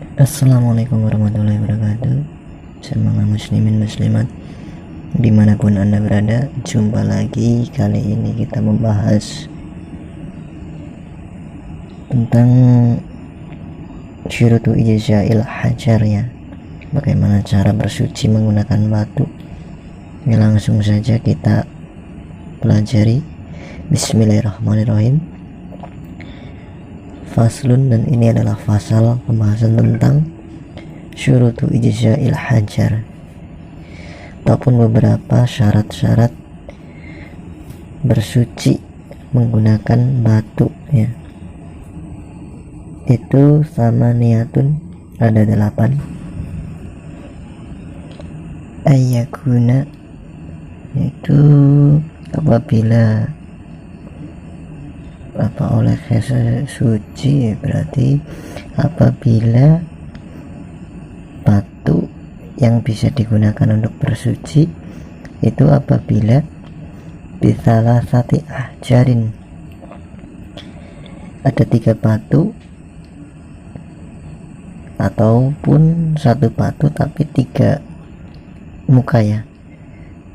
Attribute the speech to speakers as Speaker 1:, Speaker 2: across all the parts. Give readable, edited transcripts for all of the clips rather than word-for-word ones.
Speaker 1: Assalamualaikum warahmatullahi wabarakatuh. Semoga muslimin muslimat dimanapun anda berada, jumpa lagi. Kali ini kita membahas tentang syurutu ijza'il hajar, ya, bagaimana cara bersuci menggunakan batu. Ya, langsung saja kita pelajari. Bismillahirrahmanirrahim. Faslun, dan ini adalah fasal pembahasan tentang syurutu ijza'il hajar ataupun beberapa syarat-syarat bersuci menggunakan batu, ya. Itu sama niatun, ada 8. Ayyakuna, itu apabila oleh suci, berarti apabila batu yang bisa digunakan untuk bersuci itu apabila bisalah sati ahjarin, ada 3 batu ataupun 1 batu tapi 3 muka, ya,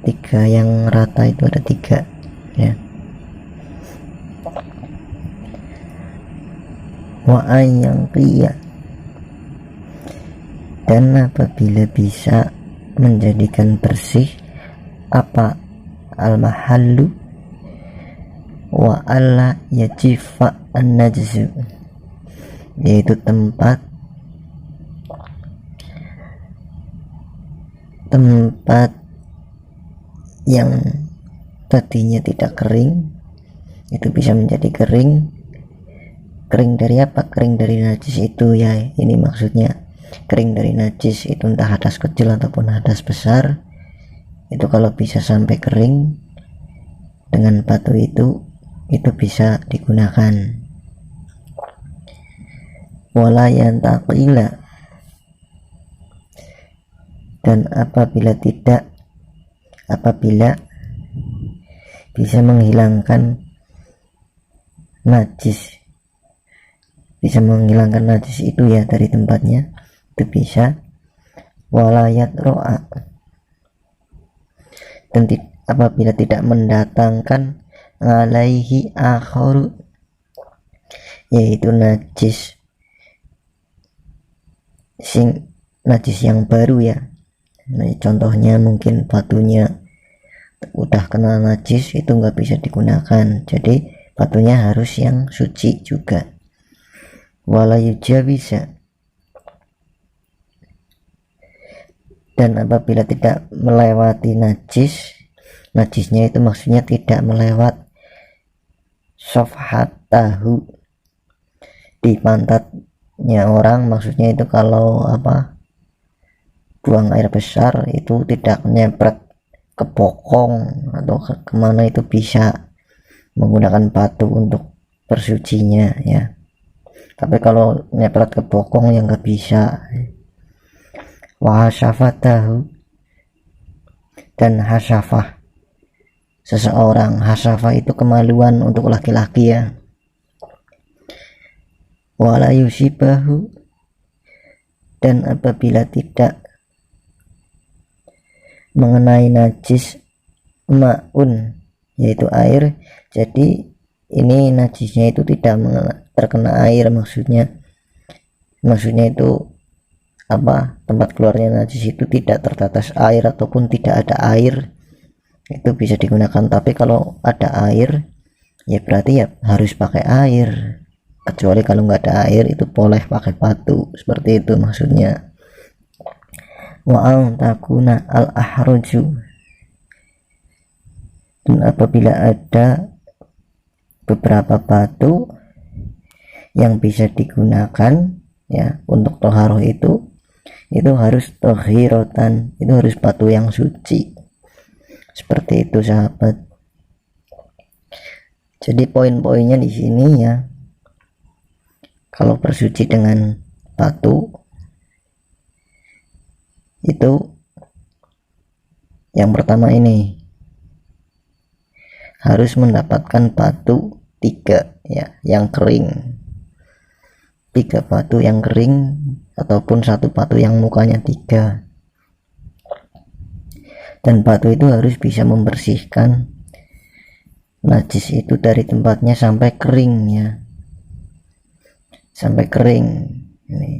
Speaker 1: 3 yang rata itu ada 3, ya. Wa yang qiyah, dan apabila bisa menjadikan bersih apa al-mahallu wa alla yajifa an-najsu, yaitu tempat yang tadinya tidak kering itu bisa menjadi kering. Kering dari apa? Kering dari najis itu, ya. Ini maksudnya kering dari najis itu, entah hadas kecil ataupun hadas besar. Itu kalau bisa sampai kering dengan batu itu bisa digunakan. Wala yantaqila, dan apabila bisa menghilangkan najis, itu, ya, dari tempatnya, itu bisa. Walayat ro'a, dan apabila tidak mendatangkan alaihi akharu, yaitu najis yang baru, ya. Nah, contohnya mungkin batunya udah kena najis, itu nggak bisa digunakan, jadi batunya harus yang suci juga. Wala yujawisa, dan apabila tidak melewati najisnya itu maksudnya tidak melewat sofhatahu, di pantatnya orang, maksudnya itu kalau buang air besar itu tidak nyepret ke bokong atau kemana, itu bisa menggunakan batu untuk bersucinya, ya. Tapi kalau nyepret ke bokong yang nggak bisa. Wa hasyafatahu, dan hasyafah seseorang. Hasyafah itu kemaluan untuk laki-laki, ya. Wala yusibahu, dan apabila tidak mengenai najis ma'un, yaitu air, jadi ini najisnya itu tidak terkena air, maksudnya itu tempat keluarnya najis itu tidak tertetes air ataupun tidak ada air, itu bisa digunakan. Tapi kalau ada air, ya berarti ya harus pakai air, kecuali kalau nggak ada air itu boleh pakai batu, seperti itu maksudnya. Wa an takuna al ahruju, dan apabila ada beberapa batu yang bisa digunakan, ya, untuk toharoh itu harus tohirotan, itu harus batu yang suci, seperti itu, sahabat. Jadi poin-poinnya di sini, ya, kalau bersuci dengan batu itu yang pertama ini harus mendapatkan batu 3, ya, yang kering. 3 batu yang kering ataupun satu batu yang mukanya 3. Dan batu itu harus bisa membersihkan najis itu dari tempatnya sampai kering ya, sampai kering. Ini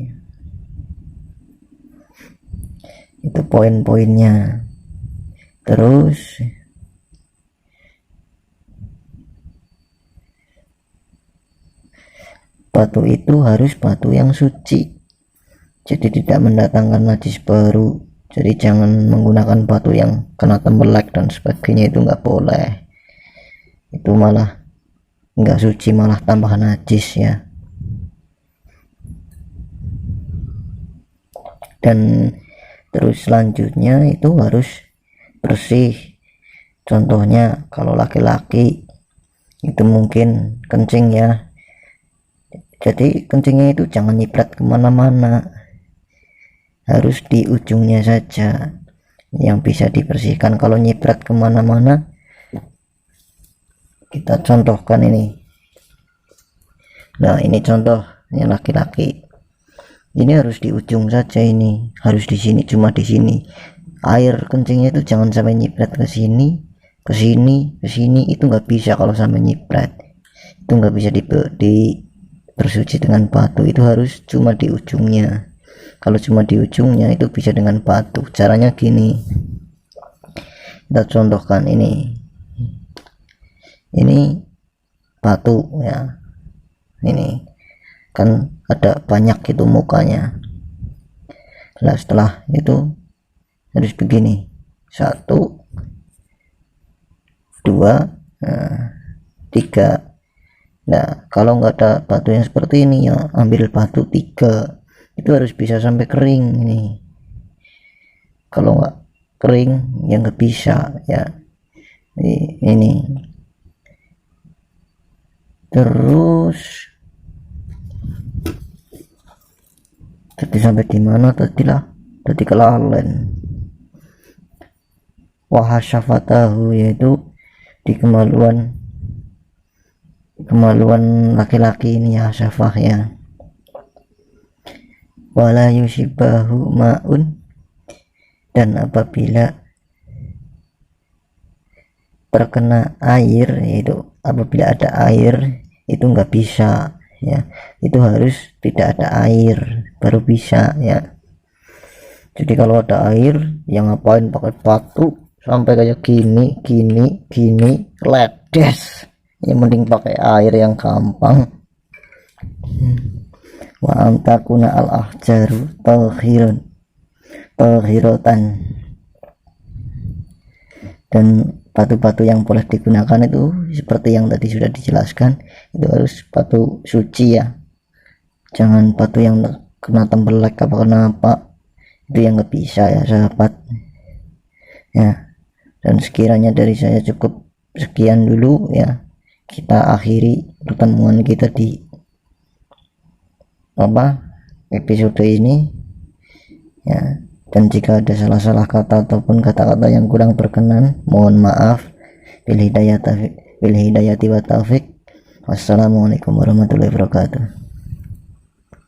Speaker 1: itu poin-poinnya. Terus batu itu harus batu yang suci, jadi tidak mendatangkan najis baru. Jadi jangan menggunakan batu yang kena tembelak dan sebagainya, itu nggak boleh, itu malah nggak suci, malah tambah najis ya. Dan terus selanjutnya itu harus bersih. Contohnya kalau laki-laki itu mungkin kencing ya, jadi kencingnya itu jangan nyiprat kemana-mana, harus di ujungnya saja yang bisa dibersihkan. Kalau nyiprat kemana-mana, kita contohkan ini. Nah ini contohnya laki-laki, ini harus di ujung saja, ini harus di sini, cuma di sini. Air kencingnya itu jangan sampai nyiprat ke sini, ke sini, ke sini, itu nggak bisa. Kalau sampai nyiprat itu nggak bisa bersuci dengan batu, itu harus cuma di ujungnya. Kalau cuma di ujungnya itu bisa dengan batu. Caranya gini, kita contohkan ini batu ya, ini kan ada banyak itu mukanya. Nah setelah itu harus begini, 1 2 3. Nah kalau nggak ada batu yang seperti ini ya, ambil batu 3, itu harus bisa sampai kering ini. Kalau nggak kering ya nggak bisa ya. Ini terus jadi sampai di mana tadilah, tadi kelalen. Wahasyafatahu, yaitu di kemaluan laki-laki ini ya, syafah ya. Wala yusibahu ma'un, dan apabila terkena air, yaitu apabila ada air itu nggak bisa ya, itu harus tidak ada air baru bisa ya. Jadi kalau ada air yang ngapain pakai batu sampai kayak gini ledes, yang mending pakai air yang gampang. Wa antakuna al ahjaru tahiratan, dan batu-batu yang boleh digunakan itu seperti yang tadi sudah dijelaskan, itu harus batu suci ya, jangan batu yang kena tembelak apa kenapa, itu yang nggak bisa ya sahabat ya. Dan sekiranya dari saya cukup sekian dulu ya, kita akhiri pertemuan kita di episode ini ya. Dan jika ada salah-salah kata ataupun kata-kata yang kurang berkenan, mohon maaf. Bil hidayati wa taufik. Wassalamualaikum warahmatullahi wabarakatuh.